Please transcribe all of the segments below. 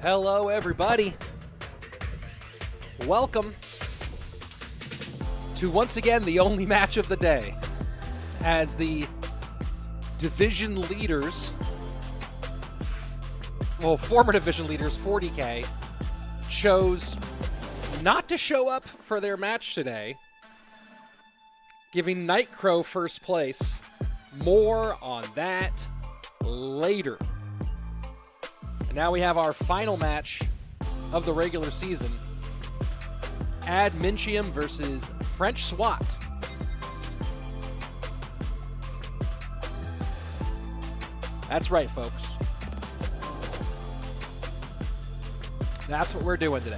Hello, everybody. Welcome to, once again, the only match of the day, as the division leaders, well, former division leaders, 40K, chose not to show up for their match today, giving Nightcrow first place. More on that later. And now we have our final match of the regular season. Minchiam versus French Swat. That's right, folks. That's what we're doing today.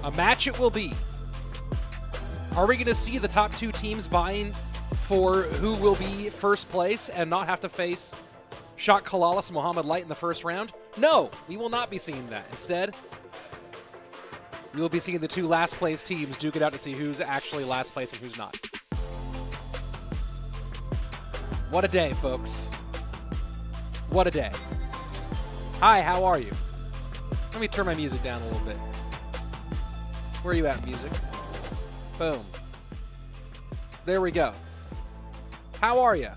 A match it will be. Are we going to see the top two teams vying for who will be first place and not have to face Shot CALALAS and Mohamed Light in the first round? No, we will not be seeing that. Instead, we will be seeing the two last place teams duke it out to see who's actually last place and who's not. What a day, folks. What a day. Hi, how are you? Let me turn my music down a little bit. Where are you at, music? Boom. There we go. How are you?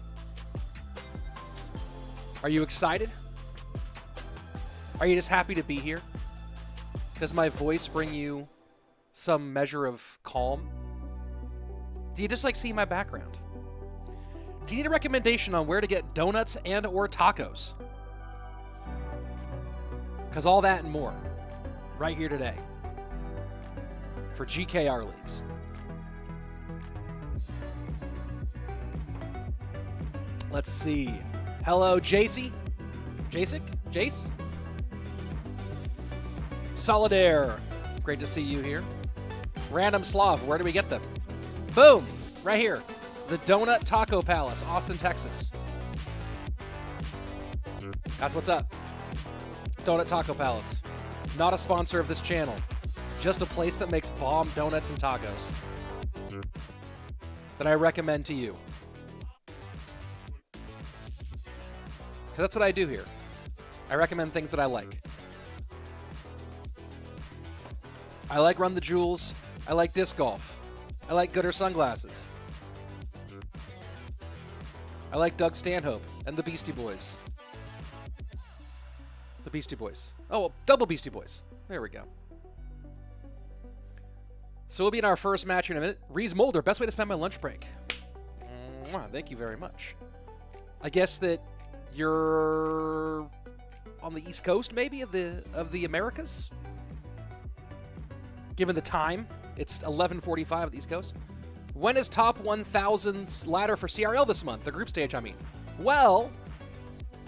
Are you excited? Are you just happy to be here? Does my voice bring you some measure of calm? Do you just like seeing my background? Do you need a recommendation on where to get donuts and or tacos? Because all that and more, right here today, for GKR Leagues. Let's see. Hello, Jace? Jace? Solidaire. Great to see you here. Random Slav, where do we get them? Boom! Right here. The Donut Taco Palace, Austin, Texas. That's what's up. Donut Taco Palace. Not a sponsor of this channel. Just a place that makes bomb donuts and tacos. That I recommend to you. Because that's what I do here. I recommend things that I like. I like Run the Jewels. I like disc golf. I like Gooder sunglasses. I like Doug Stanhope and the Beastie Boys. The Beastie Boys. Oh, well, double Beastie Boys. There we go. So we'll be in our first match here in a minute. Reese Mulder, best way to spend my lunch break. Thank you very much. I guess that you're on the East Coast, maybe, of the Americas? Given the time, it's 11:45 at the East Coast. When is top 1,000's ladder for CRL this month? The group stage, I mean. Well,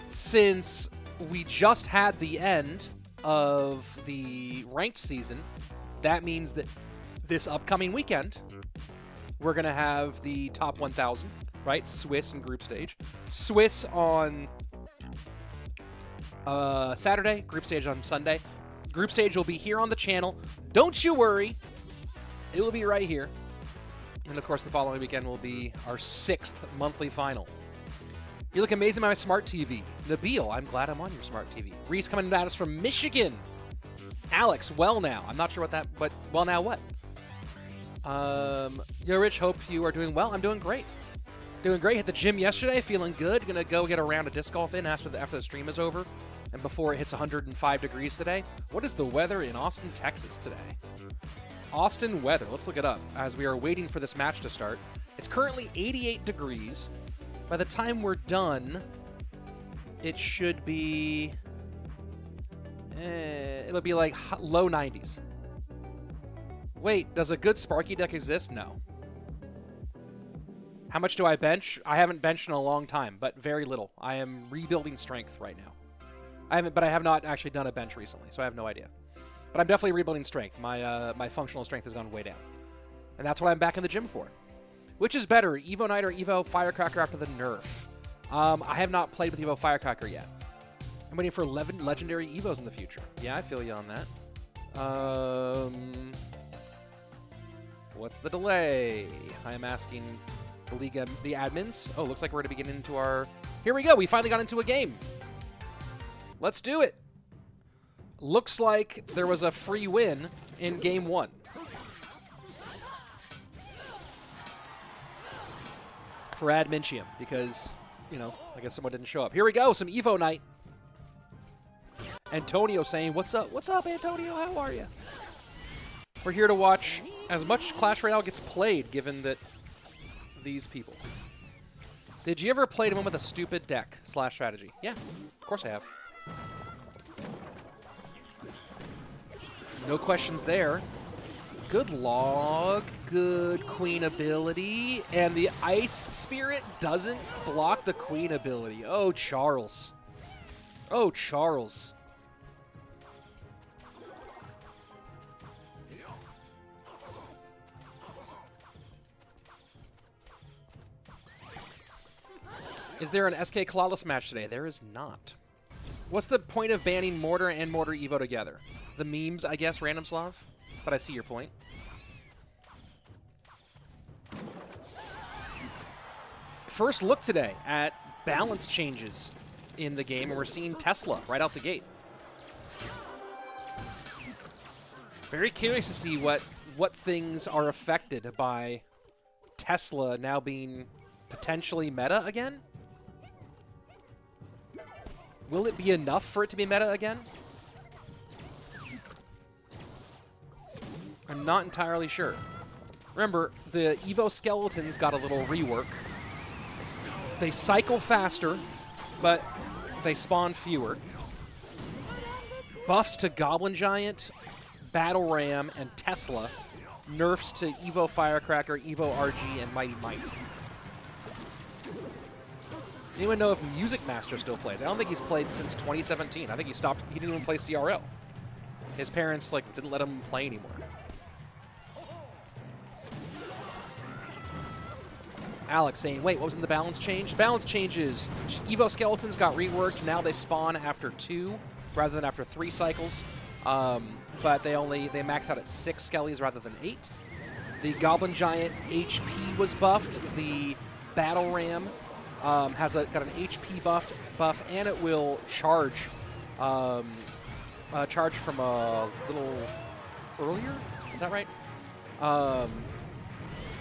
since we just had the end of the ranked season, that means that this upcoming weekend, we're going to have the top 1,000, right? Swiss and group stage. Swiss on Saturday, group stage on Sunday. Group stage will be here on the channel. Don't you worry. It will be right here. And, of course, the following weekend will be our 6th monthly final. You look amazing on my smart TV. Nabil, I'm glad I'm on your smart TV. Reese coming at us from Michigan. Alex, well now. I'm not sure what that, but well now what? Yo, Rich, hope you are doing well. I'm doing great. Doing great. Hit the gym yesterday, feeling good. Gonna go get a round of disc golf in after the stream is over and before it hits 105 degrees today. What is the weather in Austin, Texas today? Austin weather. Let's look it up as we are waiting for this match to start. It's currently 88 degrees. By the time we're done, it should be... it'll be like low 90s. Wait, does a good Sparky deck exist? No. How much do I bench? I haven't benched in a long time, but very little. I am rebuilding strength right now. I have not actually done a bench recently, so I have no idea. But I'm definitely rebuilding strength. My functional strength has gone way down. And that's what I'm back in the gym for. Which is better, Evo Knight or Evo Firecracker after the nerf? I have not played with Evo Firecracker yet. I'm waiting for 11 legendary Evos in the future. Yeah, I feel you on that. What's the delay? I am asking the league, the admins. Oh, looks like we're going to be getting into our... Here we go. We finally got into a game. Let's do it. Looks like there was a free win in game 1. For Minchiam, because, you know, I guess someone didn't show up. Here we go, some Evo night. Antonio saying, what's up? What's up, Antonio? How are you? We're here to watch as much Clash Royale gets played, given that these people. Did you ever play one with a stupid deck / strategy? Yeah, of course I have. No questions there. Good log, good queen ability, and the ice spirit doesn't block the queen ability. Oh, Charles. Oh, Charles. Is there an SK CALALAS match today? There is not. What's the point of banning Mortar and Mortar Evo together? The memes, I guess, Random Slav? But I see your point. First look today at balance changes in the game, and we're seeing Tesla right out the gate. Very curious to see what things are affected by Tesla now being potentially meta again. Will it be enough for it to be meta again? I'm not entirely sure. Remember, the Evo skeletons got a little rework. They cycle faster, but they spawn fewer. Buffs to Goblin Giant, Battle Ram, and Tesla. Nerfs to Evo Firecracker, Evo RG, and Mighty Might. Anyone know if Music Master still plays? I don't think he's played since 2017. I think he stopped. He didn't even play CRL. His parents didn't let him play anymore. Alex saying, wait, what was in the balance change? Balance changes. Evo Skeletons got reworked. Now they spawn after 2 rather than after 3 cycles. But they max out at 6 skellies rather than 8. The Goblin Giant HP was buffed. The Battle Ram got an HP buff, and it will charge from a little earlier. Is that right?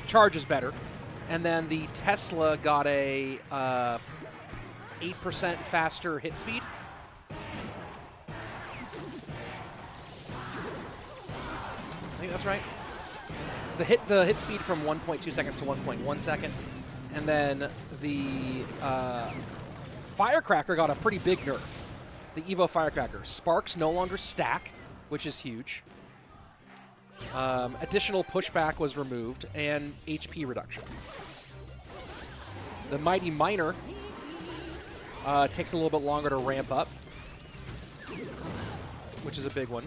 Charge is better. And then the Tesla got a 8% faster hit speed. I think that's right. The hit speed from 1.2 seconds to 1.1 second. And then the Firecracker got a pretty big nerf. The Evo Firecracker. Sparks no longer stack, which is huge. Additional pushback was removed, and HP reduction. The Mighty Miner takes a little bit longer to ramp up, which is a big one.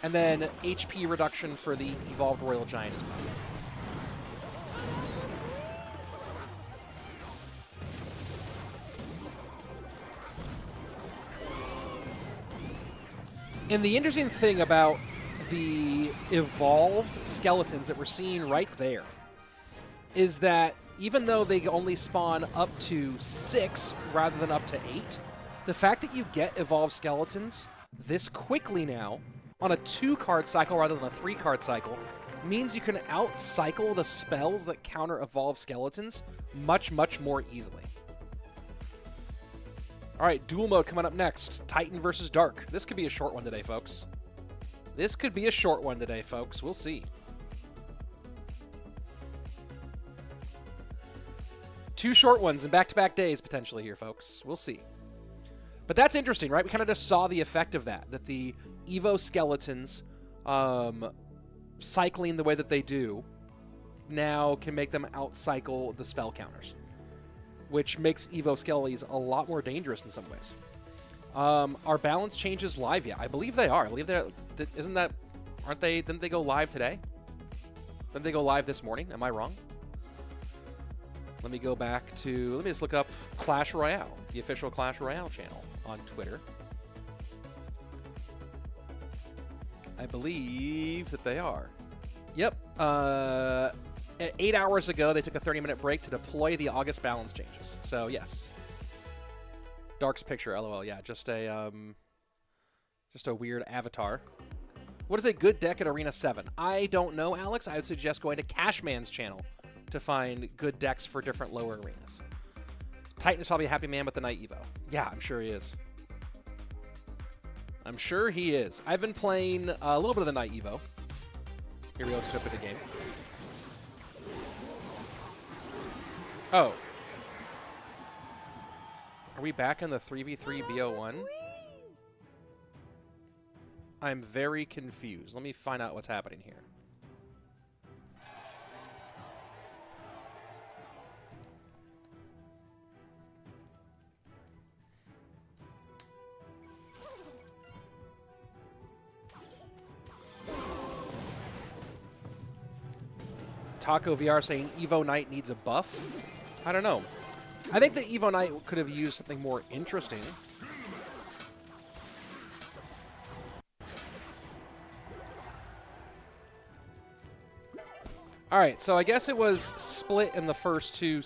And then HP reduction for the Evolved Royal Giant as well. And the interesting thing about the evolved skeletons that we're seeing right there is that even though they only spawn up to 6 rather than up to 8, the fact that you get evolved skeletons this quickly now on a 2-card cycle rather than a 3-card cycle means you can out-cycle the spells that counter evolved skeletons much, much more easily. All right, duel mode coming up next. Titan versus Dark. This could be a short one today, folks. This could be a short one today, folks. We'll see. 2 short ones in back-to-back days, potentially, here, folks. We'll see. But that's interesting, right? We kind of just saw the effect of that the Evo Skeletons cycling the way that they do now can make them out-cycle the spell counters, which makes Evo Skellies a lot more dangerous in some ways. Are balance changes live yet? I believe they are. I believe they're... Didn't they go live today? Didn't they go live this morning? Am I wrong? Let me go back to... Let me just look up Clash Royale, the official Clash Royale channel on Twitter. I believe that they are. Yep. 8 hours ago, they took a 30-minute break to deploy the August balance changes. So, yes. Dark's picture, LOL. Yeah, just a weird avatar. What is a good deck at Arena 7? I don't know, Alex. I would suggest going to Cashman's channel to find good decks for different lower arenas. Titan is probably a happy man with the Night Evo. Yeah, I'm sure he is. I'm sure he is. I've been playing a little bit of the Night Evo. Here we go, let's flip it the game. Oh. Are we back in the 3v3 BO1? I'm very confused. Let me find out what's happening here. Taco VR saying Evo Knight needs a buff. I don't know. I think the Evo Knight could have used something more interesting. All right, so I guess it was split in the first two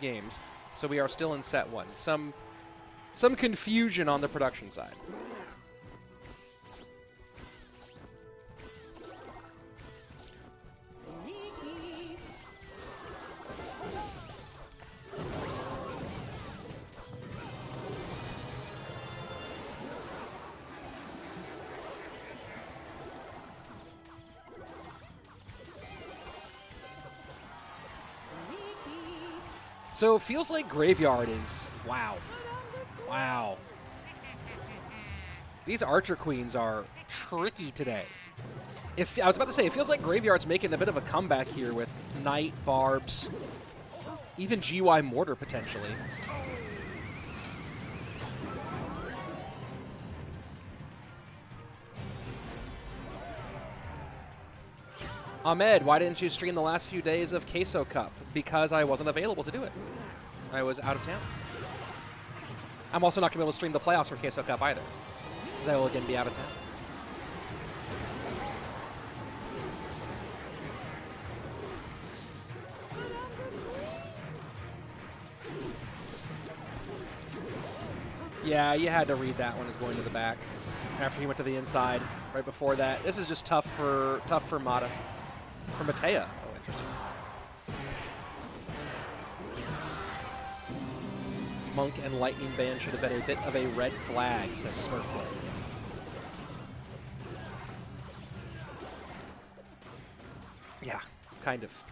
games, so we are still in set 1. Some confusion on the production side. So it feels like Graveyard is... Wow. Wow. These Archer Queens are tricky today. I was about to say, it feels like Graveyard's making a bit of a comeback here with Knight, Barbs, even GY Mortar potentially. Ahmed, why didn't you stream the last few days of Queso Cup? Because I wasn't available to do it. I was out of town. I'm also not going to be able to stream the playoffs for Queso Cup either, because I will again be out of town. Yeah, you had to read that one as going to the back after he went to the inside right before that. This is just tough for Mata. For Matea. Oh, interesting. Monk and Lightning Band should have been a bit of a red flag, says Smurflet. Yeah, kind of.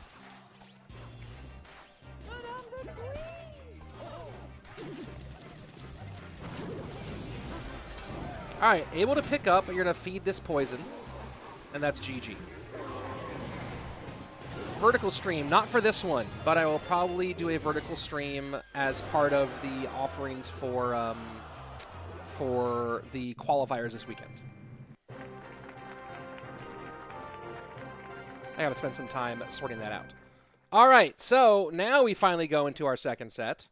All right, able to pick up, but you're going to feed this poison, and that's GG. Vertical stream, not for this one, but I will probably do a vertical stream as part of the offerings for the qualifiers this weekend. I gotta spend some time sorting that out. All right, so now we finally go into our second set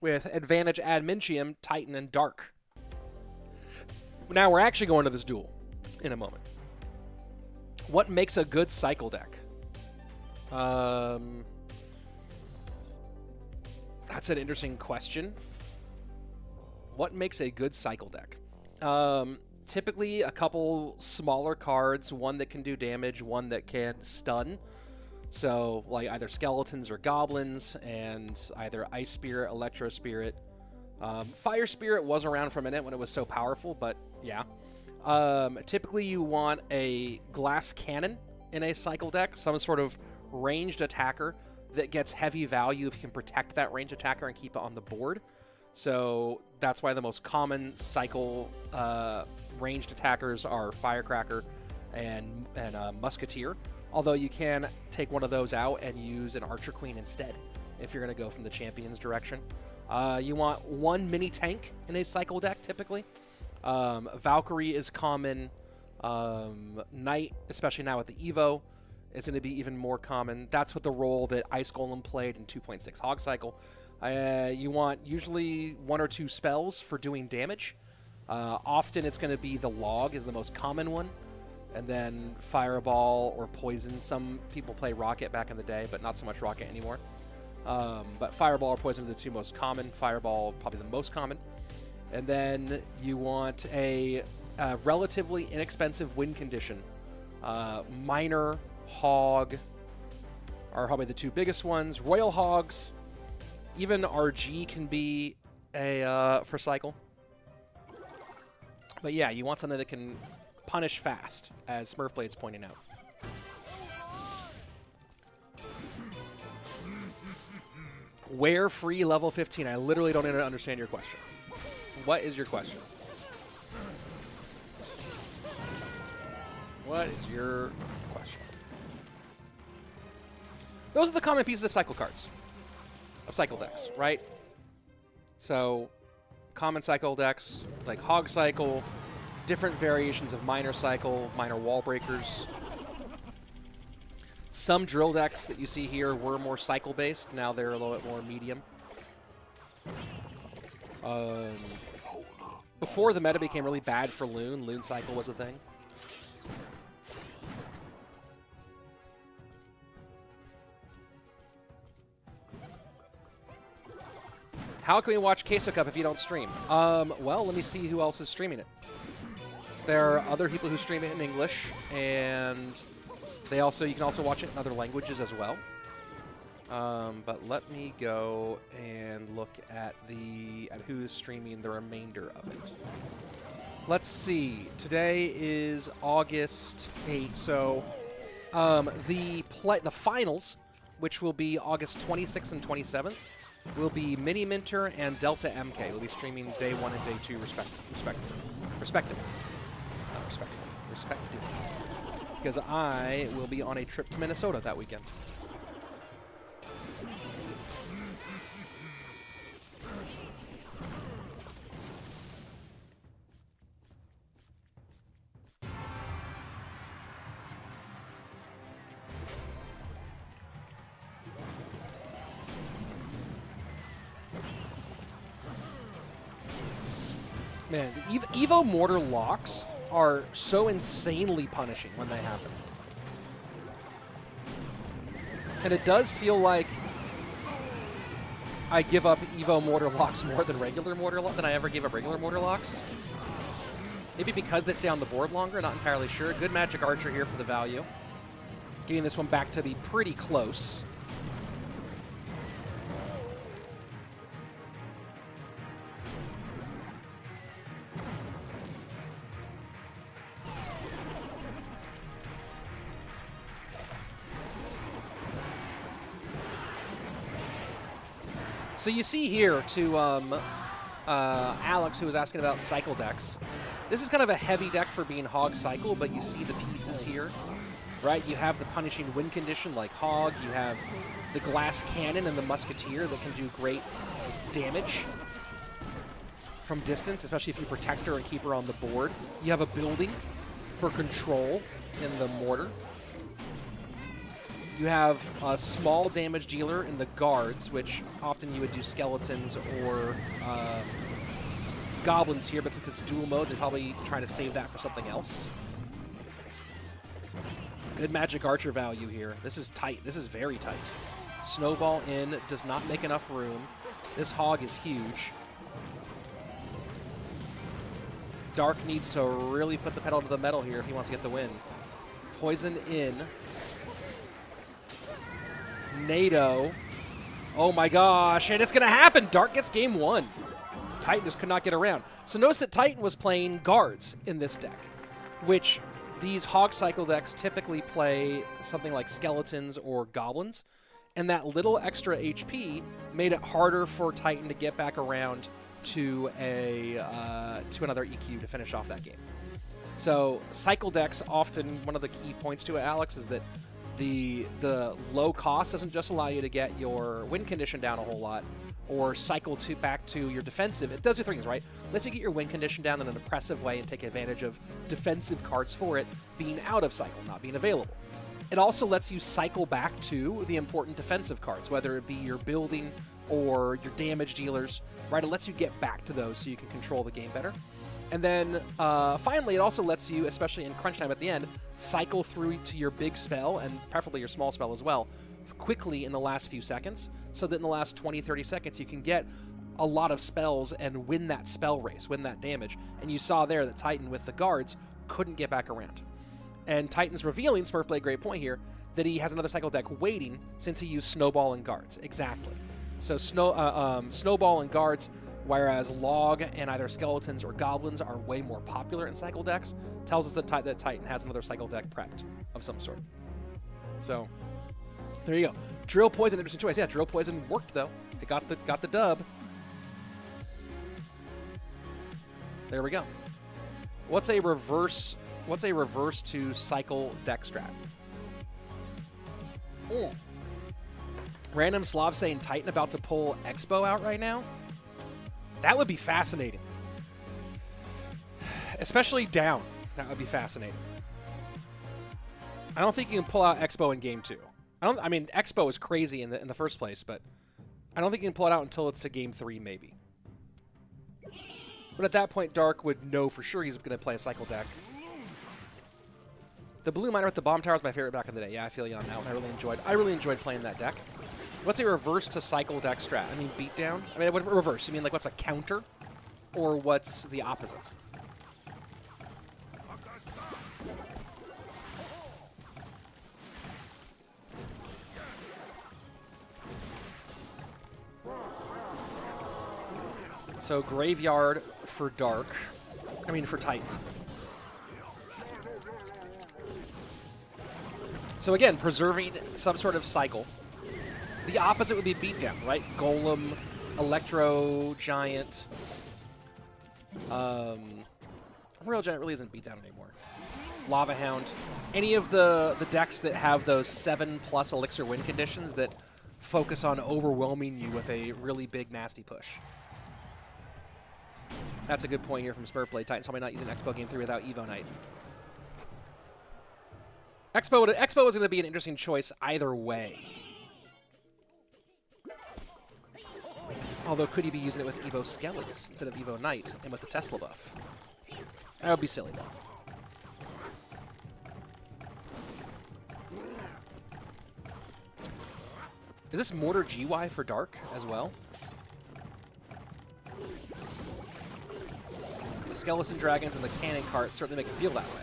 with advantage add Minchiam, Titan, and Dark. Now we're actually going to this duel in a moment. What makes a good cycle deck? That's an interesting question. What makes a good cycle deck? Typically a couple smaller cards, one that can do damage, one that can stun. So like either skeletons or goblins, and either Ice Spirit, Electro Spirit. Fire Spirit was around for a minute when it was so powerful, but yeah. Typically you want a glass cannon in a cycle deck, some sort of ranged attacker that gets heavy value if you can protect that ranged attacker and keep it on the board. So that's why the most common cycle ranged attackers are Firecracker and Musketeer. Although you can take one of those out and use an Archer Queen instead if you're going to go from the champions direction. You want one mini tank in a cycle deck typically. Valkyrie is common. Knight, especially now with the Evo, is going to be even more common. That's what the role that Ice Golem played in 2.6 Hog Cycle. You want usually 1 or 2 spells for doing damage. Often it's going to be the Log is the most common one. And then Fireball or Poison. Some people play Rocket back in the day, but not so much Rocket anymore. But Fireball or Poison are the two most common. Fireball probably the most common. And then you want a relatively inexpensive win condition. Miner, Hog are probably the two biggest ones. Royal Hogs, even RG can be a for cycle. But yeah, you want something that can punish fast, as Smurfblade's pointing out. Where free level 15? I literally don't even understand your question. What is your question? What is your question? Those are the common pieces of cycle cards. Of cycle decks, right? So, common cycle decks, like Hog Cycle, different variations of Miner Cycle, Miner Wall Breakers. Some drill decks that you see here were more cycle-based. Now they're a little bit more medium. Before the meta became really bad for Loon Cycle was a thing. How can we watch Queso Cup if you don't stream? Well, let me see who else is streaming it. There are other people who stream it in English, and you can also watch it in other languages as well. But let me go and look at who's streaming the remainder of it. Let's see. Today is August 8th, so the finals, which will be August 26th and 27th, will be Miniminter and Delta MK. We'll be streaming day 1 and day 2 respectively. Because I will be on a trip to Minnesota that weekend. Man, the Evo Mortar locks are so insanely punishing when they happen. And it does feel like I give up Evo Mortar locks more than I ever gave up regular Mortar locks. Maybe because they stay on the board longer, not entirely sure. Good Magic Archer here for the value. Getting this one back to be pretty close. So you see here, to Alex, who was asking about cycle decks, this is kind of a heavy deck for being Hog Cycle, but you see the pieces here, right? You have the punishing win condition like Hog, you have the Glass Cannon and the Musketeer that can do great damage from distance, especially if you protect her and keep her on the board. You have a building for control in the Mortar. You have a small damage dealer in the guards, which often you would do skeletons or goblins here, but since it's dual mode, they're probably trying to save that for something else. Good Magic Archer value here. This is tight. This is very tight. Snowball in, does not make enough room. This Hog is huge. Dark needs to really put the pedal to the metal here if he wants to get the win. Poison in. NATO. Oh my gosh, and it's going to happen. Dark gets game 1. Titan just could not get around. So notice that Titan was playing guards in this deck, which these Hog Cycle decks typically play something like skeletons or goblins, and that little extra HP made it harder for Titan to get back around to another EQ to finish off that game. So cycle decks, often one of the key points to it, Alex, is that the low cost doesn't just allow you to get your win condition down a whole lot or cycle back to your defensive. It does 2 things, right? Lets you get your win condition down in an impressive way and take advantage of defensive cards for it being out of cycle, not being available. It also lets you cycle back to the important defensive cards, whether it be your building or your damage dealers, right? It lets you get back to those so you can control the game better. And then finally, it also lets you, especially in crunch time at the end, cycle through to your big spell, and preferably your small spell as well, quickly in the last few seconds, so that in the last 20, 30 seconds you can get a lot of spells and win that spell race, win that damage. And you saw there that Titan with the guards couldn't get back around. And Titan's revealing, Smurf played a great point here, that he has another cycle deck waiting since he used Snowball and guards. Exactly. So Snowball and guards, whereas Log and either Skeletons or Goblins are way more popular in cycle decks, tells us that Titan has another cycle deck prepped of some sort. So there you go. Drill Poison, interesting choice. Yeah, Drill Poison worked though. It got the dub. There we go. What's a reverse to cycle deck strat? Oh. Random Slav saying Titan about to pull Expo out right now. That would be fascinating. Especially down. That would be fascinating. I don't think you can pull out Expo in game 2. I mean, Expo is crazy in the first place, but I don't think you can pull it out until it's to game 3, maybe. But at that point, Dark would know for sure he's going to play a cycle deck. The Blue Miner with the Bomb Tower is my favorite back in the day. Yeah, I feel you on that one. I really enjoyed playing that deck. What's a reverse to cycle deck strat? I mean, beatdown? I mean, what reverse? You mean like what's a counter? Or what's the opposite? So Graveyard for Dark. I mean, for Titan. So again, preserving some sort of cycle. The opposite would be beatdown, right? Golem, Electro Giant. Royal Giant really isn't beatdown anymore. Lava Hound. Any of the decks that have those 7+ elixir win conditions that focus on overwhelming you with a really big, nasty push. That's a good point here from Spurplay. Titan's probably not using Expo Game 3 without Evo Knight. Expo was going to be an interesting choice either way. Although, could he be using it with Evo Skellies instead of Evo Knight and with the Tesla buff? That would be silly, though. Is this Mortar GY for Dark as well? The Skeleton Dragons and the Cannon Cart certainly make it feel that way.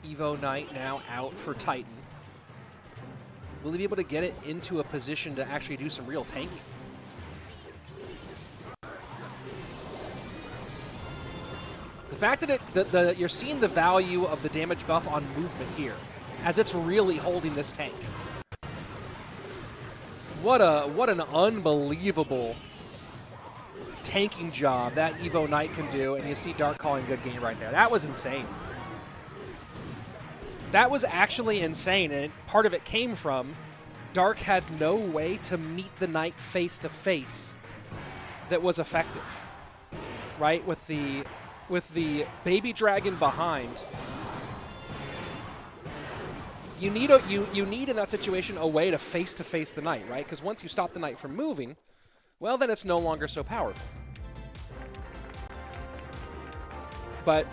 Evo Knight now out for Titan. Will he be able to get it into a position to actually do some real tanking? The fact that you're seeing the value of the damage buff on movement here, as it's really holding this tank. What an unbelievable tanking job that Evo Knight can do, and you see Dark calling good game right there. That was insane. That was actually insane, and part of it came from Dark had no way to meet the Knight face-to-face that was effective, right? With the Baby Dragon behind, you need in that situation a way to face-to-face the Knight, right? Because once you stop the Knight from moving, well, then it's no longer so powerful. But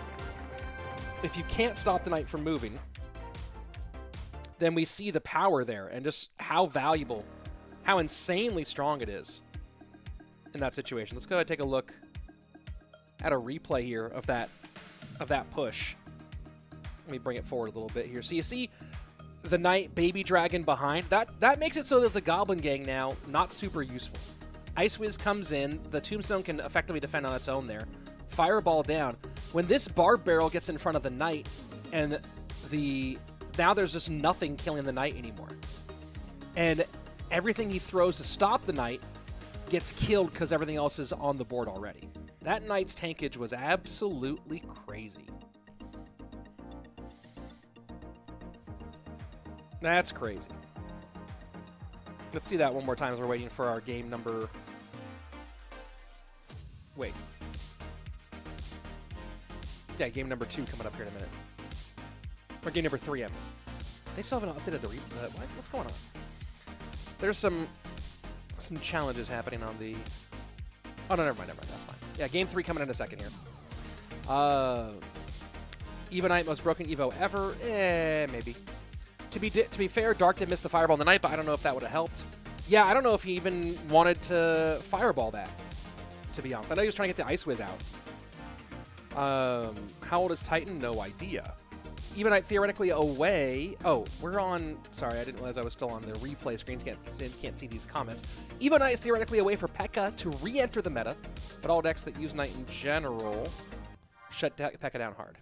if you can't stop the Knight from moving, then we see the power there and just how valuable, how insanely strong it is in that situation. Let's go ahead and take a look at a replay here of that push. Let me bring it forward a little bit here. So you see the Knight Baby Dragon behind. That makes it so that the Goblin Gang now not super useful. Ice Wiz comes in. The Tombstone can effectively defend on its own there. Fireball down. When this Barb Barrel gets in front of the Knight and now there's just nothing killing the Knight anymore. And everything he throws to stop the Knight gets killed because everything else is on the board already. That Knight's tankage was absolutely crazy. That's crazy. Let's see that one more time as we're waiting for our game number. Wait. Yeah, game number 2 coming up here in a minute. Or game number 3, I mean. They still haven't updated the what's going on? There's some challenges happening on the... Oh, no, never mind, that's fine. Yeah, game 3 coming in a second here. Evo Knight, most broken Evo ever? Maybe. To be fair, Dark did miss the Fireball in the night, but I don't know if that would have helped. Yeah, I don't know if he even wanted to Fireball that, to be honest. I know he was trying to get the Ice Whiz out. How old is Titan? No idea. Evo Knight theoretically away. Oh, we're on... Sorry, I didn't realize I was still on the replay screen. Can't see these comments. Evo Knight is theoretically away for P.E.K.K.A to re-enter the meta, but all decks that use Knight in general shut P.E.K.K.A down hard.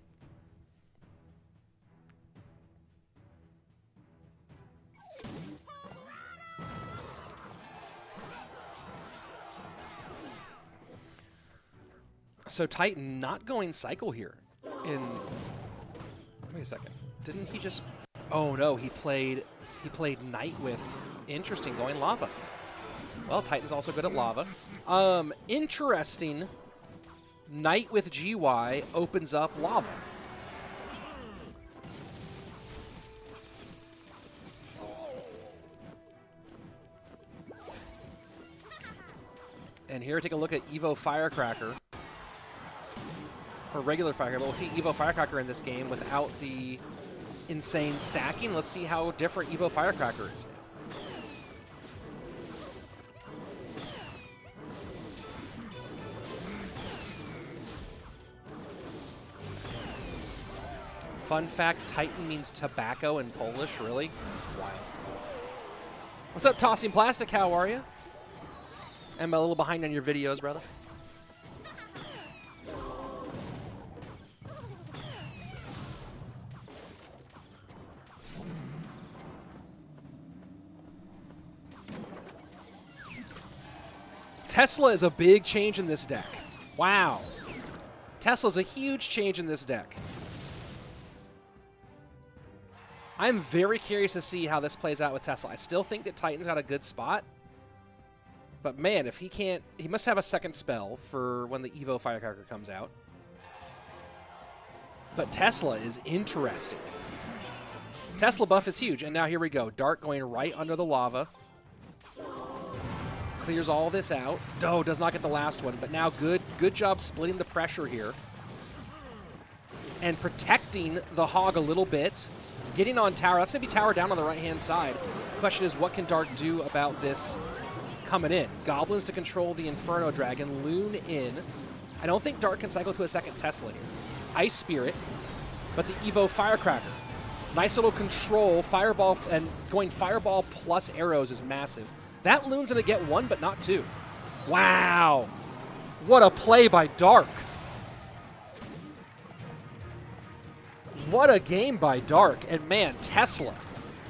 So Titan not going Cycle here in... Wait a second. Didn't he just... Oh, no. He played Knight with... Interesting, going Lava. Well, Titan's also good at Lava. Interesting. Knight with GY opens up Lava. And here, take a look at Evo Firecracker. Or regular Firecracker, but we'll see Evo Firecracker in this game without the insane stacking. Let's see how different Evo Firecracker is now. Fun fact, Titan means tobacco in Polish, really? Wild. What's up, Tossing Plastic? How are you? I'm a little behind on your videos, brother. Tesla is a big change in this deck. Wow. Tesla's a huge change in this deck. I'm very curious to see how this plays out with Tesla. I still think that Titan's got a good spot. But man, if he can't... He must have a second spell for when the Evo Firecracker comes out. But Tesla is interesting. Tesla buff is huge. And now here we go. Dark going right under the lava. Clears all this out. Doe does not get the last one, but now good job splitting the pressure here. And protecting the Hog a little bit. Getting on tower. That's going to be tower down on the right-hand side. The question is, what can Dark do about this coming in? Goblins to control the Inferno Dragon. Loon in. I don't think Dark can cycle to a second Tesla here. Ice Spirit, but the Evo Firecracker. Nice little control. Fireball, and going Fireball plus arrows is massive. That Loon's going to get 1, but not 2. Wow. What a play by Dark. What a game by Dark. And man, Tesla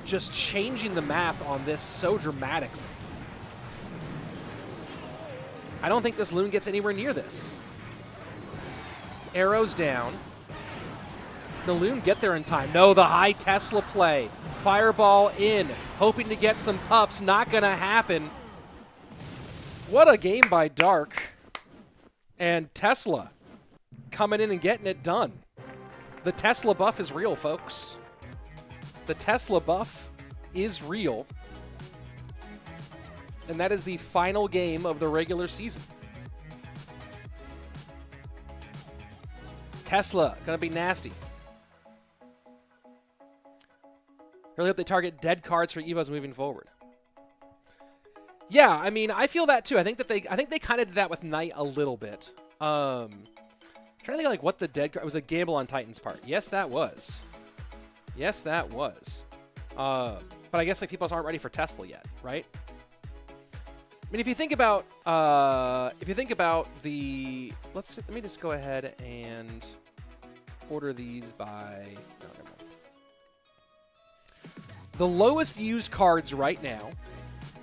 just changing the math on this so dramatically. I don't think this Loon gets anywhere near this. Arrows down. The Loon get there in time. No, the high Tesla play. Fireball in. Hoping to get some pups. Not going to happen. What a game by Dark. And Tesla coming in and getting it done. The Tesla buff is real, folks. The Tesla buff is real. And that is the final game of the regular season. Tesla, going to be nasty. Really hope they target dead cards for Evos moving forward. Yeah, I mean, I feel that too. I think they kind of did that with Knight a little bit. Trying to think like what the dead card... It was a gamble on Titan's part. Yes, that was. Yes, that was. But I guess like people aren't ready for Tesla yet, right? I mean, if you think about the... Let me just go ahead and order these by... No, never mind. The lowest used cards right now,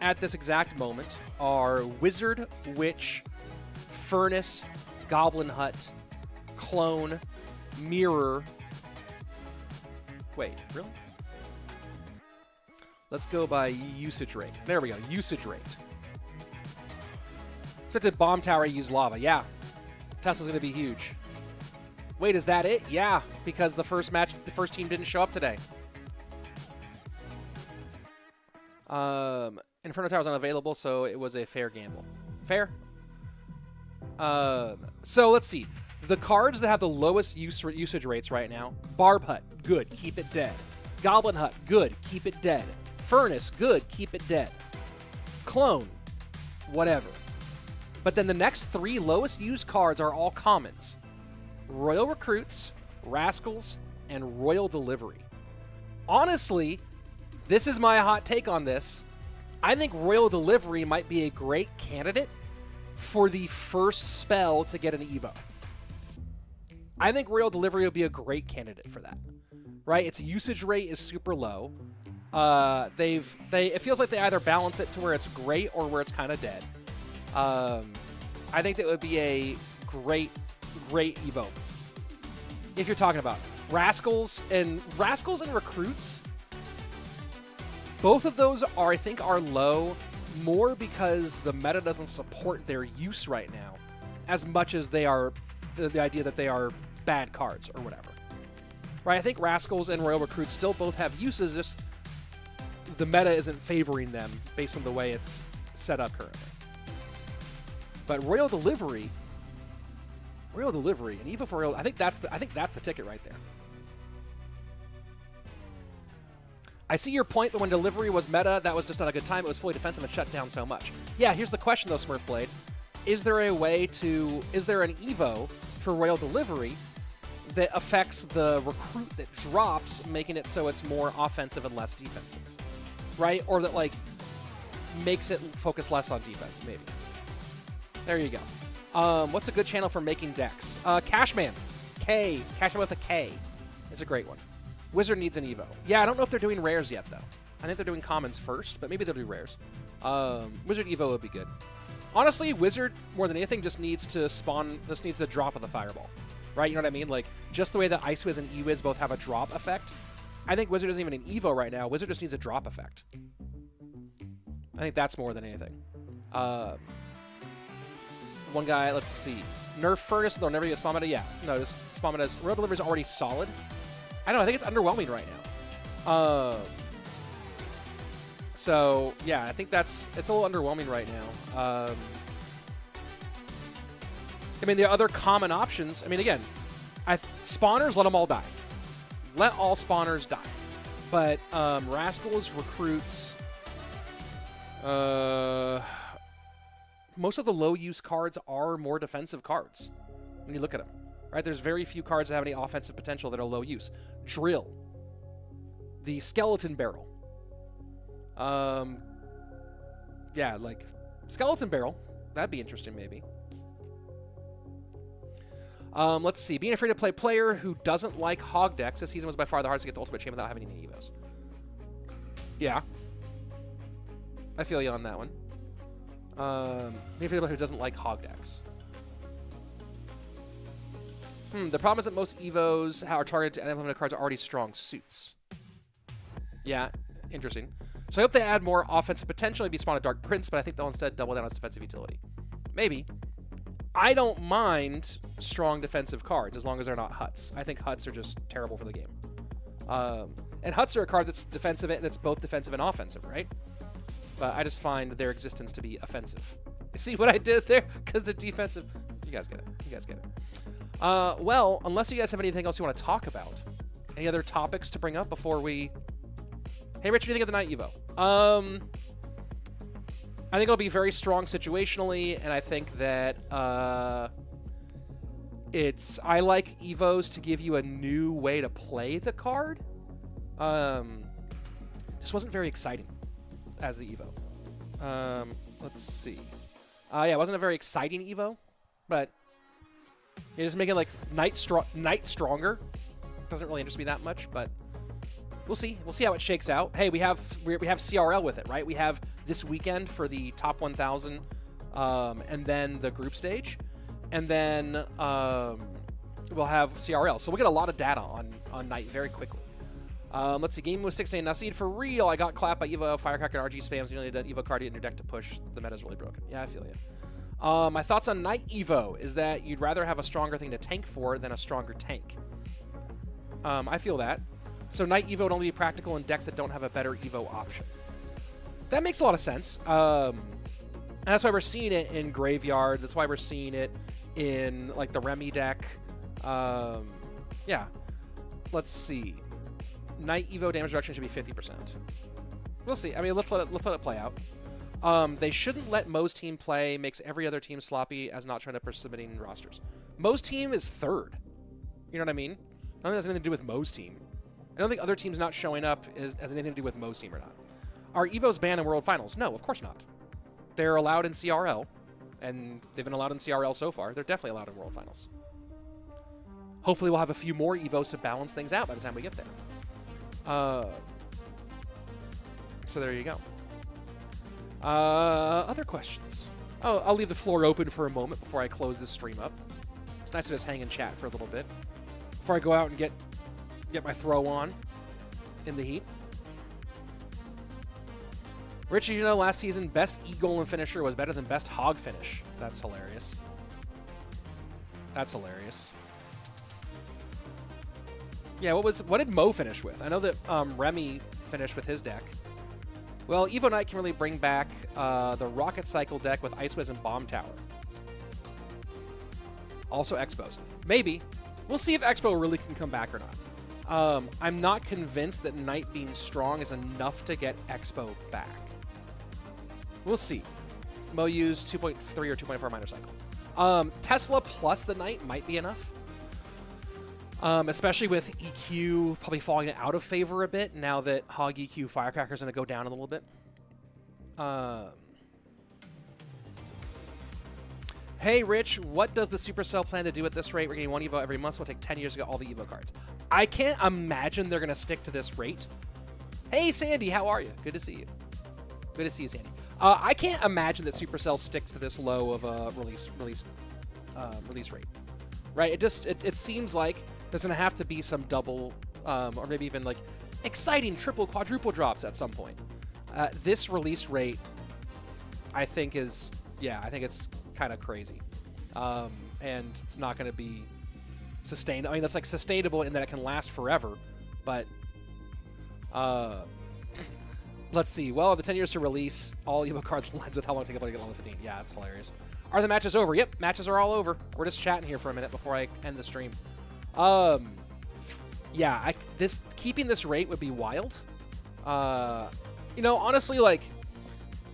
at this exact moment, are Wizard, Witch, Furnace, Goblin Hut, Clone, Mirror. Wait, really? Let's go by usage rate. There we go, usage rate. Expected Bomb Tower use Lava. Yeah, Tesla's going to be huge. Wait, is that it? Yeah, because the first team didn't show up today. Inferno Tower was unavailable, so it was a fair gamble. Fair? So let's see. The cards that have the lowest usage rates right now: Barb Hut, good, keep it dead. Goblin Hut, good, keep it dead. Furnace, good, keep it dead. Clone, whatever. But then the next 3 lowest used cards are all commons: Royal Recruits, Rascals, and Royal Delivery. Honestly, this is my hot take on this. I think Royal Delivery might be a great candidate for the first spell to get an Evo. I think Royal Delivery would be a great candidate for that, right? Its usage rate is super low. It feels like they either balance it to where it's great or where it's kind of dead. I think that would be a great Evo. If you're talking about Rascals and Recruits, both of those I think are low more because the meta doesn't support their use right now as much as they are the idea that they are bad cards or whatever. Right? I think Rascals and Royal Recruits still both have uses, just the meta isn't favoring them based on the way it's set up currently. But Royal Delivery, and Evo for Royal, I think that's the ticket right there. I see your point, but when Delivery was meta, that was just not a good time. It was fully defensive and shut down so much. Yeah, here's the question though, Smurfblade. Is there an Evo for Royal Delivery that affects the recruit that drops, making it so it's more offensive and less defensive? Right? Or that, like, makes it focus less on defense, maybe. There you go. What's a good channel for making decks? Cashman. Cashman with a K is a great one. Wizard needs an Evo. Yeah, I don't know if they're doing rares yet, though. I think they're doing commons first, but maybe they'll do rares. Wizard Evo would be good. Honestly, Wizard, more than anything, just needs to needs the drop of the Fireball. Right? You know what I mean? Like, just the way that Ice Wiz and E-Wiz both have a drop effect. I think Wizard isn't even an Evo right now. Wizard just needs a drop effect. I think that's more than anything. One guy, let's see. Nerf Furnace, they'll never get Spawn Meta. Yeah, no, this Spawn Meta is... Royal Delivery is already solid. I don't know, I think it's underwhelming right now. So, yeah, I think it's a little underwhelming right now. I mean, the other common options, I mean, again, spawners, let them all die. Let all spawners die. But Rascals, Recruits, most of the low-use cards are more defensive cards when you look at them. Right? There's very few cards that have any offensive potential that are low use. Drill. The Skeleton Barrel. Yeah, like, Skeleton Barrel. That'd be interesting, maybe. Let's see. Being afraid to play player who doesn't like hog decks. This season was by far the hardest to get the ultimate chain without having any Evos. Yeah. I feel you on that one. Being afraid to play who doesn't like hog decks. The problem is that most Evos are targeted to implemented cards are already strong suits. Yeah, interesting. So I hope they add more offensive potential. Maybe spawn a Dark Prince, but I think they'll instead double down on its defensive utility. Maybe. I don't mind strong defensive cards as long as they're not Huts. I think Huts are just terrible for the game. And Huts are a card that's defensive, that's both defensive and offensive, right? But I just find their existence to be offensive. See what I did there? Because they're defensive. You guys get it. You guys get it. Well, unless you guys have anything else you want to talk about. Any other topics to bring up before we... Hey, Rich, what do you think of the Night Evo? I think it'll be very strong situationally, and I think that I like Evos to give you a new way to play the card. Just wasn't very exciting as the Evo. Let's see. Yeah, it wasn't a very exciting Evo, but you're just making like Night stronger. Doesn't really interest me that much, but we'll see. We'll see how it shakes out. Hey, we have CRL with it, right? We have this weekend for the top 1,000, and then the group stage, and then we'll have CRL. So we'll get a lot of data on Night very quickly. Let's see. Game with 6A Naseed for real. I got clapped by Evo, Firecracker, RG spams. You don't need an Evo card in your deck to push. The meta's really broken. Yeah, I feel you. My thoughts on Knight Evo is that you'd rather have a stronger thing to tank for than a stronger tank. I feel that. So Knight Evo would only be practical in decks that don't have a better Evo option. That makes a lot of sense. And that's why we're seeing it in Graveyard. That's why we're seeing it in like the Remy deck. Yeah. Let's see. Knight Evo damage reduction should be 50%. We'll see. I mean, let's let it play out. They shouldn't let Mo's team play. Makes every other team sloppy as not trying to push submitting rosters. Mo's team is third. You know what I mean? I don't think that's anything to do with Mo's team. I don't think other teams not showing up has anything to do with Mo's team or not. Are Evos banned in World Finals? No, of course not. They're allowed in CRL, and they've been allowed in CRL so far. They're definitely allowed in World Finals. Hopefully we'll have a few more Evos to balance things out by the time we get there. So there you go. Other questions? Oh, I'll leave the floor open for a moment before I close this stream up. It's nice to just hang and chat for a little bit before I go out and get my throw on in the heat. Richie, you know, last season, best E-Golem finisher was better than best Hog finish. That's hilarious. That's hilarious. Yeah, what did Mo finish with? I know that Remy finished with his deck. Well, Evo Knight can really bring back the Rocket Cycle deck with Ice Wiz and Bomb Tower. Also Expos. Maybe. We'll see if Expo really can come back or not. I'm not convinced that Knight being strong is enough to get Expo back. We'll see. Mo used 2.3 or 2.4 Minor Cycle. Tesla plus the Knight might be enough. Especially with EQ probably falling out of favor a bit now that Hog EQ Firecracker is going to go down a little bit. Hey, Rich, what does the Supercell plan to do at this rate? We're getting one Evo every month, so it'll take 10 years to get all the Evo cards. I can't imagine they're going to stick to this rate. Hey, Sandy, how are you? Good to see you. Good to see you, Sandy. I can't imagine that Supercell sticks to this low of a release rate. Right? It seems like there's going to have to be some double or maybe even like exciting triple, quadruple drops at some point. This release rate, I think is, yeah, I think it's kind of crazy. And it's not going to be sustained. I mean, that's like sustainable in that it can last forever, but let's see. Well, the 10 years to release all Evo cards aligns with how long it takes to get level 15. Yeah, that's hilarious. Are the matches over? Yep, matches are all over. We're just chatting here for a minute before I end the stream. Yeah, keeping this rate would be wild. You know, honestly, like,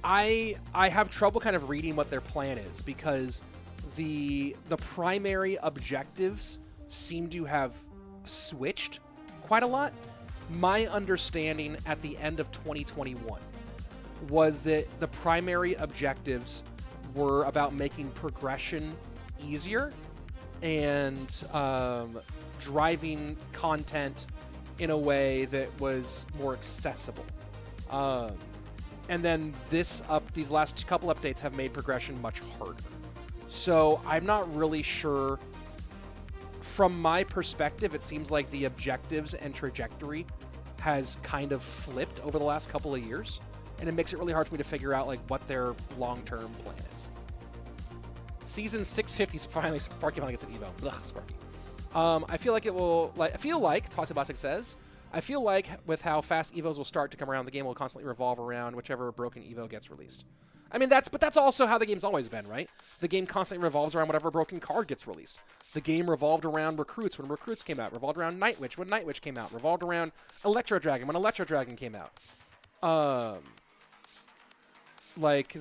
I have trouble kind of reading what their plan is because the primary objectives seem to have switched quite a lot. My understanding at the end of 2021 was that the primary objectives were about making progression easier and driving content in a way that was more accessible. And then these last couple updates have made progression much harder. So I'm not really sure. From my perspective, it seems like the objectives and trajectory has kind of flipped over the last couple of years, and it makes it really hard for me to figure out like what their long-term plan is. Season 650 finally, Sparky finally gets an Evo. Ugh, Sparky. I feel like it will. Talk to Bassotto says, I feel like with how fast Evos will start to come around, the game will constantly revolve around whichever broken Evo gets released. I mean, that's also how the game's always been, right? The game constantly revolves around whatever broken card gets released. The game revolved around Recruits when Recruits came out, revolved around Night Witch when Night Witch came out, revolved around Electro Dragon when Electro Dragon came out. Like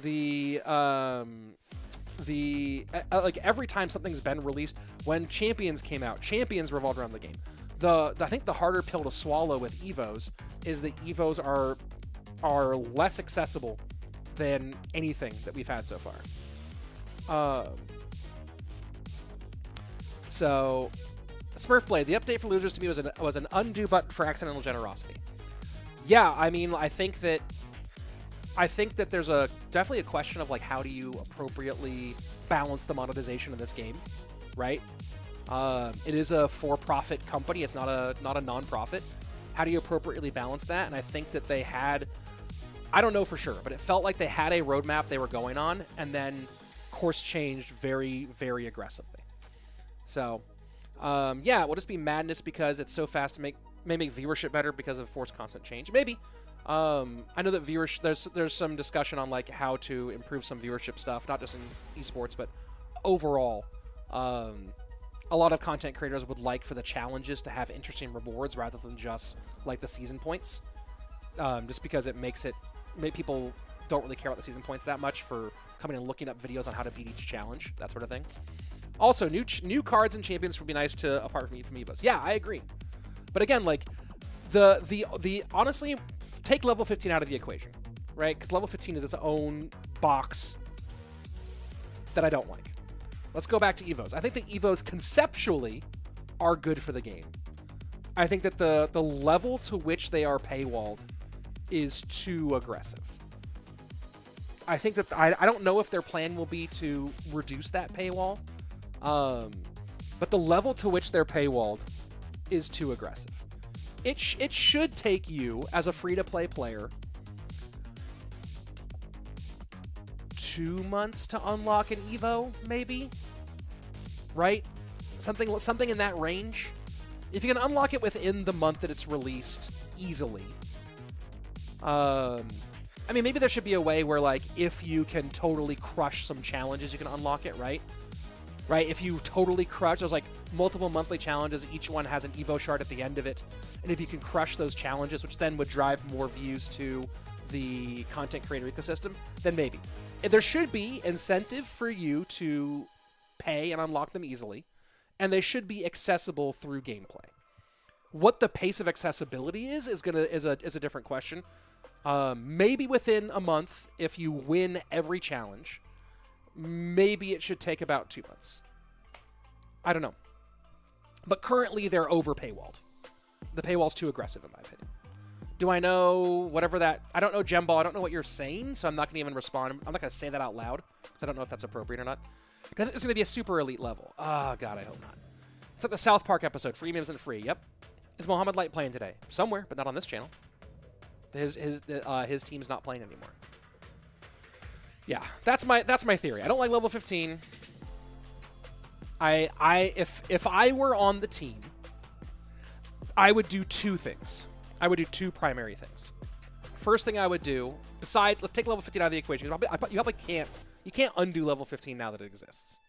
every time something's been released, when Champions came out, Champions revolved around the game. I think the harder pill to swallow with Evos is that Evos are less accessible than anything that we've had so far. So, Smurfblade, the update for losers to me was an undo button for accidental generosity. Yeah, I mean, I think that there's definitely a question of like how do you appropriately balance the monetization in this game, right? It is a for-profit company. It's not a non-profit. How do you appropriately balance that? And I think that they had, I don't know for sure, but it felt like they had a roadmap they were going on, and then course changed very, very aggressively. So, yeah, will just be madness because it's so fast to may make viewership better because of forced constant change. Maybe. I know that there's some discussion on like how to improve some viewership stuff, not just in esports, but overall. A lot of content creators would like for the challenges to have interesting rewards rather than just like the season points. Just because it makes people don't really care about the season points that much for coming and looking up videos on how to beat each challenge, that sort of thing. Also, new cards and champions would be nice to apart from EVOs. Yeah, I agree. But again, like the honestly, take level 15 out of the equation, right? Because level 15 is its own box that I don't like. Let's go back to EVOs. I think the EVOs conceptually are good for the game. I think that the level to which they are paywalled is too aggressive. I think that I don't know if their plan will be to reduce that paywall, but the level to which they're paywalled is too aggressive. It should take you as a free-to-play player 2 months to unlock an EVO, maybe, right? Something in that range. If you can unlock it within the month that it's released easily. I mean, maybe there should be a way where, like, if you can totally crush some challenges, you can unlock it, right? Right? If you totally crush, there's, like, multiple monthly challenges. Each one has an EVO shard at the end of it. And if you can crush those challenges, which then would drive more views to the content creator ecosystem, then maybe. And there should be incentive for you to pay and unlock them easily. And they should be accessible through gameplay. What the pace of accessibility is a different question. Maybe within a month, if you win every challenge, maybe it should take about 2 months. I don't know. But currently, they're over paywalled. The paywall's too aggressive, in my opinion. Do I know whatever that... I don't know, Gemball. I don't know what you're saying, so I'm not going to even respond. I'm not going to say that out loud, because I don't know if that's appropriate or not. I think it's going to be a super elite level. Oh, God, I hope not. It's like the South Park episode. Free isn't free. Yep. Is Mohamed Light playing today? Somewhere, but not on this channel. His team's not playing anymore. Yeah, that's my theory. I don't like level 15. If I were on the team, I would do two things. I would do two primary things. First thing I would do, besides, let's take level 15 out of the equation. You probably can't undo level 15 now that it exists.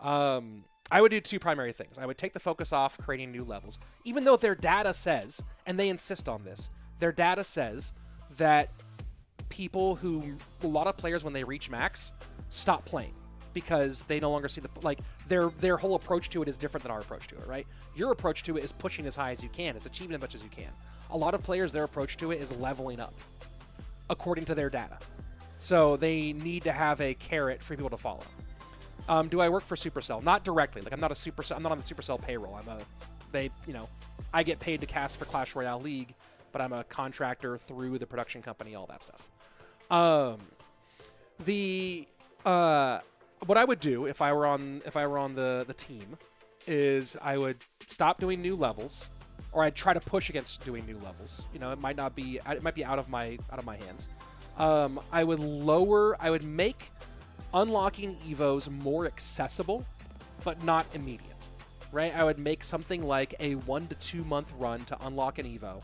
I would do two primary things. I would take the focus off creating new levels, even though their data says, and they insist on this, their data says that a lot of players, when they reach max, stop playing because they no longer see their whole approach to it is different than our approach to it, right? Your approach to it is pushing as high as you can, is achieving as much as you can. A lot of players, their approach to it is leveling up, according to their data. So they need to have a carrot for people to follow. Do I work for Supercell? Not directly. Like I'm not on the Supercell payroll. I get paid to cast for Clash Royale League, but I'm a contractor through the production company, all that stuff. What I would do if I were on the team is I would stop doing new levels, or I'd try to push against doing new levels. You know, it might be out of my hands. I would make unlocking EVOs more accessible, but not immediate. Right? I would make something like a 1 to 2 month run to unlock an EVO.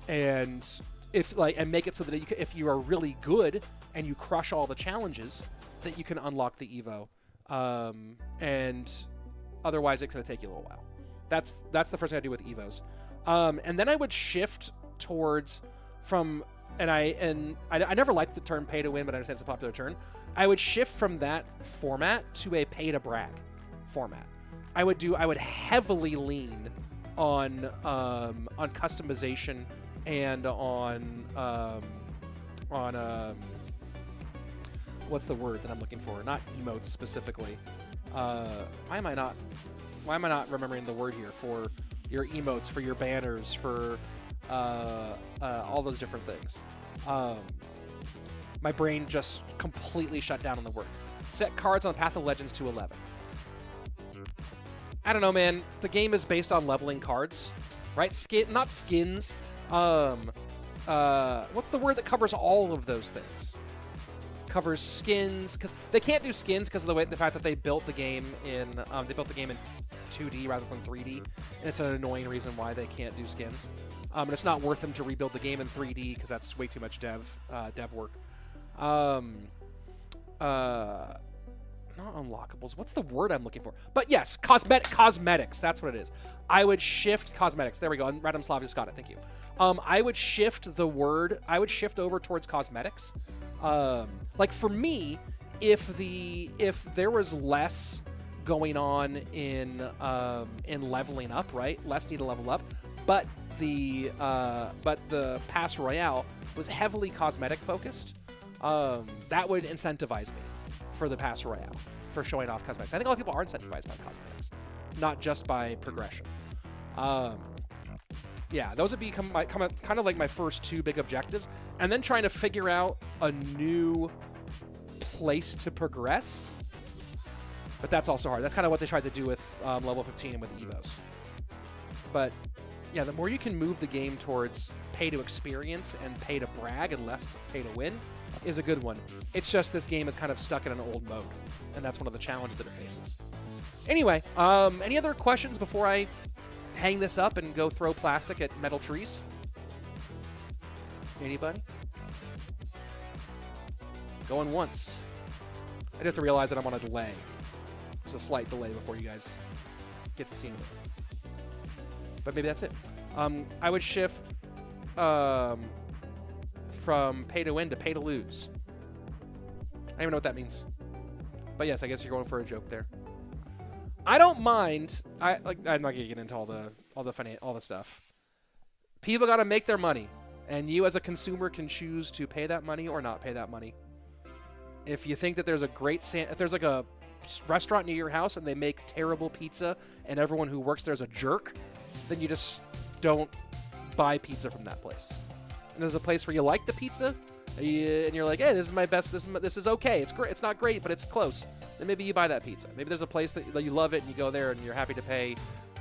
And make it so that if you are really good and you crush all the challenges, that you can unlock the EVO. And otherwise, it's going to take you a little while. That's the first thing I do with EVOs. And then I would shift towards I never liked the term pay to win, but I understand it's a popular term. I would shift from that format to a pay to brag format. I would heavily lean on customization and on what's the word that I'm looking for? Not emotes specifically. Why am I not remembering the word here for your emotes, for your banners, for all those different things. My brain just completely shut down on the word. Set cards on Path of Legends to 11. I don't know, man. The game is based on leveling cards, right? Not skins. What's the word that covers all of those things? covers skins, because they can't do skins because of the fact that they built the game in 2D rather than 3D, and it's an annoying reason why they can't do skins. And it's not worth them to rebuild the game in 3D because that's way too much dev work. Not unlockables. What's the word I'm looking for? But yes, cosmetics. That's what it is. I would shift cosmetics. There we go. Random Slav just got it. Thank you. I would shift the word. I would shift over towards cosmetics. Like for me, if there was less going on in leveling up, right? Less need to level up, but the Pass Royale was heavily cosmetic focused. That would incentivize me for the Pass Royale, for showing off cosmetics. I think a lot of people are incentivized by cosmetics, not just by progression. Yeah, those would become kind of like my first two big objectives, and then trying to figure out a new place to progress. But that's also hard. That's kind of what they tried to do with level 15 and with Evos. But yeah, the more you can move the game towards pay to experience and pay to brag and less pay to win is a good one. It's just this game is kind of stuck in an old mode, and that's one of the challenges that it faces. Anyway, any other questions before I hang this up and go throw plastic at metal trees? Anybody? Going once. I have to realize that I'm on a delay. There's a slight delay before you guys get to see it. But maybe that's it. I would shift from pay to win to pay to lose. I don't even know what that means. But yes, I guess you're going for a joke there. I don't mind. I'm not gonna get into all the stuff. People gotta make their money, and you as a consumer can choose to pay that money or not pay that money. If you think that there's a if there's like a restaurant near your house and they make terrible pizza and everyone who works there is a jerk, then you just don't buy pizza from that place. And there's a place where you like the pizza, and you're like, hey, this is my best. This is okay. It's great. It's not great, but it's close. Then maybe you buy that pizza. Maybe there's a place that you love it, and you go there, and you're happy to pay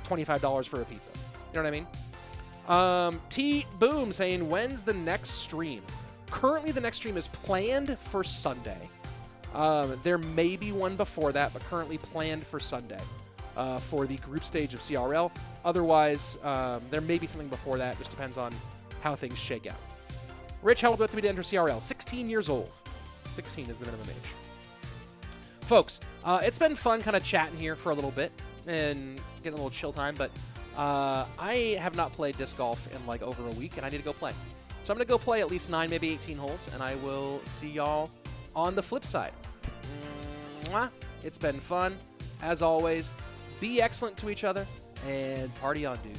$25 for a pizza. You know what I mean? T Boom saying, when's the next stream? Currently, the next stream is planned for Sunday. There may be one before that, but currently planned for Sunday for the group stage of CRL. Otherwise, there may be something before that. Just depends on how things shake out. Rich, how old do I have to be to enter CRL? 16 years old. 16 is the minimum age. Folks, it's been fun kind of chatting here for a little bit and getting a little chill time, but I have not played disc golf in like over a week, and I need to go play. So I'm going to go play at least 9, maybe 18 holes, and I will see y'all on the flip side. Mwah. It's been fun. As always, be excellent to each other, and party on, dude.